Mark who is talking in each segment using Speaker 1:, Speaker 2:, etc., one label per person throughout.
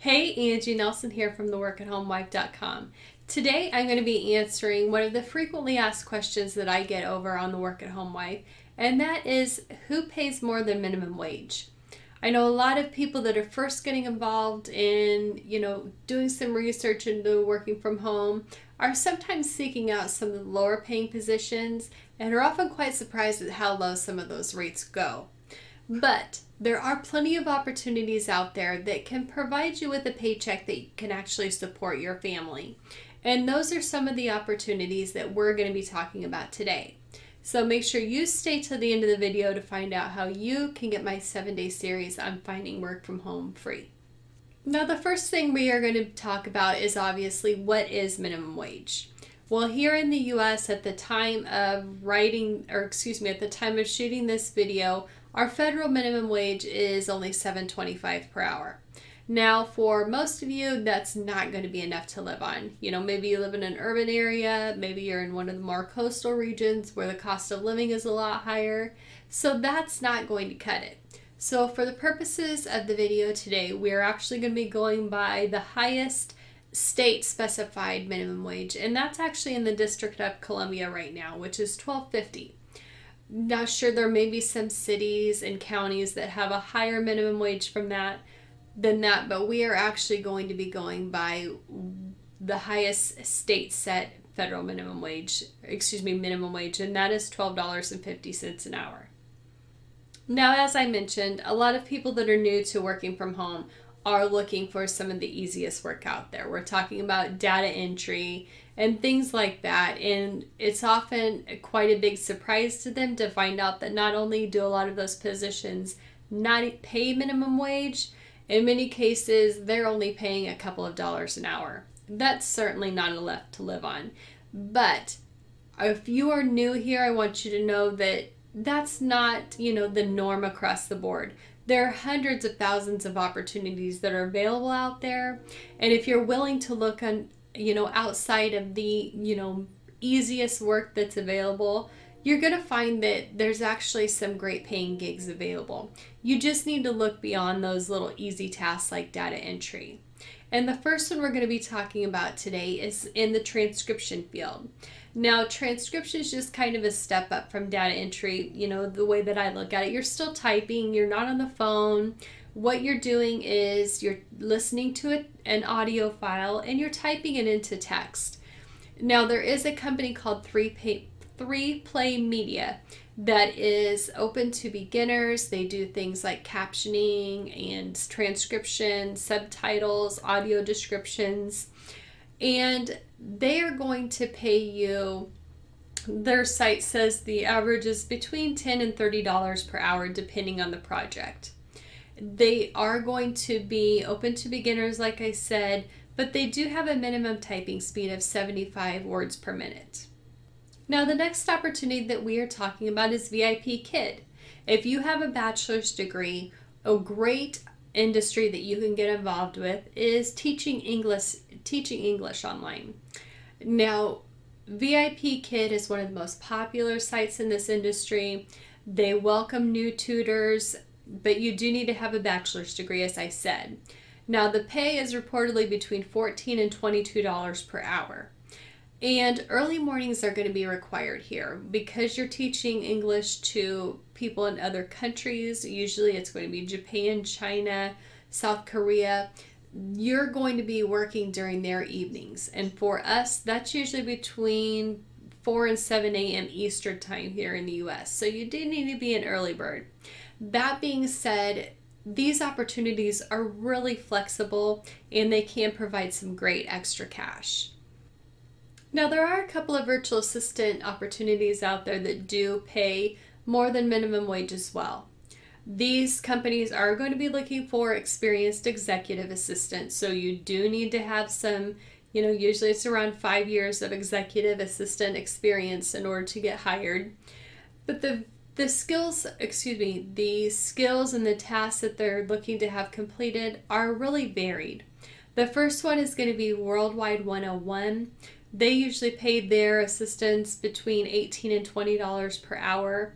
Speaker 1: Hey, Angie Nelson here from theworkathomwife.com. Today I'm going to be answering one of the frequently asked questions that I get over on the Work at Home Wife, and that is, who pays more than minimum wage? I know a lot of people that are first getting involved in, doing some research into working from home are sometimes seeking out some of the lower paying positions and are often quite surprised at how low some of those rates go. But there are plenty of opportunities out there that can provide you with a paycheck that can actually support your family. And those are some of the opportunities that we're going to be talking about today. So make sure you stay to the end of the video to find out how you can get my 7-day series on finding work from home free. Now, the first thing we are going to talk about is obviously, what is minimum wage? Well, here in the US at the time of at the time of shooting this video, our federal minimum wage is only $7.25 per hour. Now, for most of you, that's not going to be enough to live on. Maybe you live in an urban area, maybe you're in one of the more coastal regions where the cost of living is a lot higher. So that's not going to cut it. So for the purposes of the video today, we're actually going to be going by the highest state specified minimum wage, and that's actually in the District of Columbia right now, which is $12.50. Not sure, there may be some cities and counties that have a higher minimum wage than that, but we are actually going to be going by the highest state set federal minimum wage, and that is $12.50 an hour. Now, as I mentioned, a lot of people that are new to working from home are looking for some of the easiest work out there. We're talking about data entry and things like that, and it's often quite a big surprise to them to find out that not only do a lot of those positions not pay minimum wage, in many cases they're only paying a couple of dollars an hour. That's certainly not enough to live on. But if you are new here, I want you to know that that's not, the norm across the board. There are hundreds of thousands of opportunities that are available out there, and if you're willing to look on, outside of the, easiest work that's available, you're going to find that there's actually some great paying gigs available. You just need to look beyond those little easy tasks like data entry. And the first one we're going to be talking about today is in the transcription field. Now, transcription is just kind of a step up from data entry. The way that I look at it, you're still typing, you're not on the phone. What you're doing is you're listening to an audio file and you're typing it into text. Now, there is a company called 3Play Media that is open to beginners. They do things like captioning and transcription, subtitles, audio descriptions, and they are going to pay you, their site says the average is between $10 and $30 per hour depending on the project. They are going to be open to beginners, like I said, but they do have a minimum typing speed of 75 words per minute. Now, the next opportunity that we are talking about is VIPKID. If you have a bachelor's degree, a great industry that you can get involved with is teaching English online. Now, VIPKID is one of the most popular sites in this industry. They welcome new tutors, but you do need to have a bachelor's degree, as I said. Now, the pay is reportedly between $14 and $22 per hour. And early mornings are going to be required here because you're teaching English to people in other countries. Usually it's going to be Japan, China, South Korea. You're going to be working during their evenings. And for us, that's usually between 4 and 7 a.m. Eastern time here in the US. So you do need to be an early bird. That being said, these opportunities are really flexible and they can provide some great extra cash. Now, there are a couple of virtual assistant opportunities out there that do pay more than minimum wage as well. These companies are going to be looking for experienced executive assistants, so you do need to have some, usually it's around 5 years of executive assistant experience in order to get hired. But the skills and the tasks that they're looking to have completed are really varied. The first one is going to be Worldwide 101. They usually pay their assistants between $18 and $20 per hour.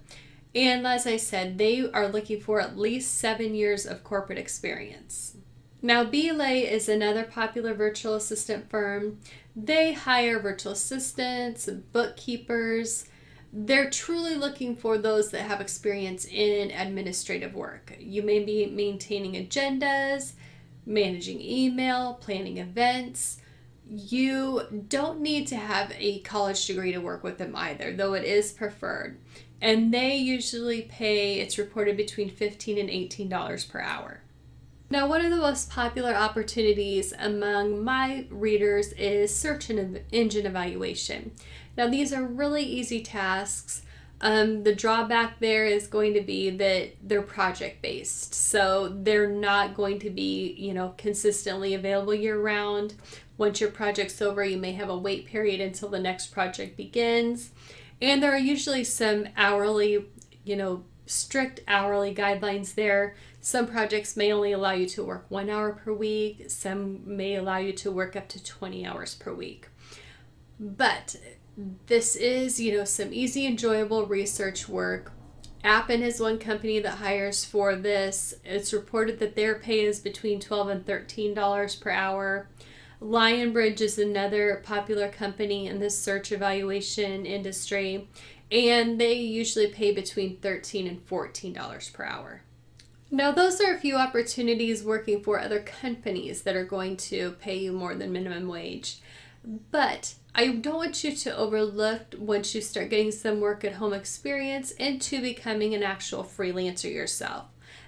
Speaker 1: And as I said, they are looking for at least 7 years of corporate experience. Now, BELAY is another popular virtual assistant firm. They hire virtual assistants, bookkeepers. They're truly looking for those that have experience in administrative work. You may be maintaining agendas, managing email, planning events. You don't need to have a college degree to work with them either, though it is preferred. And they usually pay, it's reported, between $15 and $18 per hour. Now, one of the most popular opportunities among my readers is search engine evaluation. Now, these are really easy tasks. The drawback there is going to be that they're project-based, so they're not going to be, consistently available year-round. Once your project's over, you may have a wait period until the next project begins. And there are usually some hourly, strict hourly guidelines there. Some projects may only allow you to work 1 hour per week. Some may allow you to work up to 20 hours per week. But this is, some easy, enjoyable research work. Appen is one company that hires for this. It's reported that their pay is between $12 and $13 per hour. LIONBRIDGE is another popular company in the search evaluation industry, and they usually pay between $13 and $14 per hour. Now, those are a few opportunities working for other companies that are going to pay you more than minimum wage. But I don't want you to overlook, once you start getting some work at home experience, into becoming an actual freelancer yourself.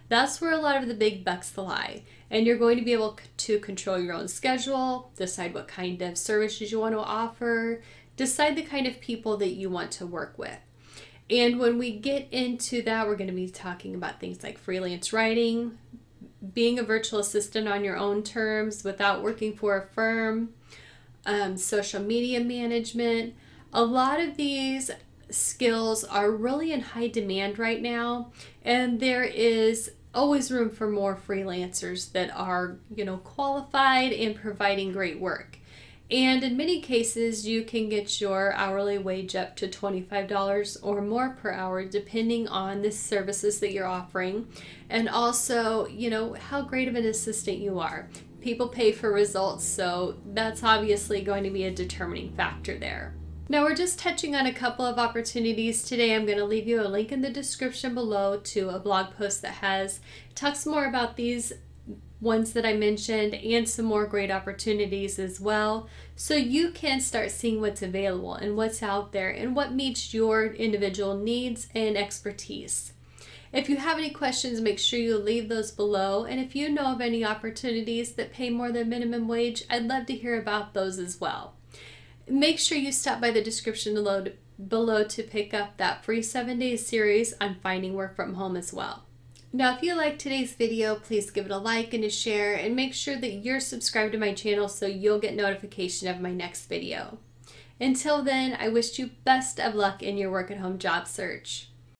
Speaker 1: That's where a lot of the big bucks lie. And you're going to be able to control your own schedule, decide what kind of services you want to offer, decide the kind of people that you want to work with. And when we get into that, we're going to be talking about things like freelance writing, being a virtual assistant on your own terms without working for a firm, social media management. A lot of these skills are really in high demand right now, and there is always room for more freelancers that are, qualified and providing great work. And in many cases, you can get your hourly wage up to $25 or more per hour, depending on the services that you're offering. And also, how great of an assistant you are. People pay for results, so that's obviously going to be a determining factor there. Now, we're just touching on a couple of opportunities today. I'm going to leave you a link in the description below to a blog post that talks more about these ones that I mentioned and some more great opportunities as well, so you can start seeing what's available and what's out there and what meets your individual needs and expertise. If you have any questions, make sure you leave those below, and if you know of any opportunities that pay more than minimum wage, I'd love to hear about those as well. Make sure you stop by the description below to pick up that free 7-day series on finding work from home as well. Now, if you liked today's video, please give it a like and a share, and make sure that you're subscribed to my channel so you'll get notification of my next video. Until then, I wish you best of luck in your work at home job search.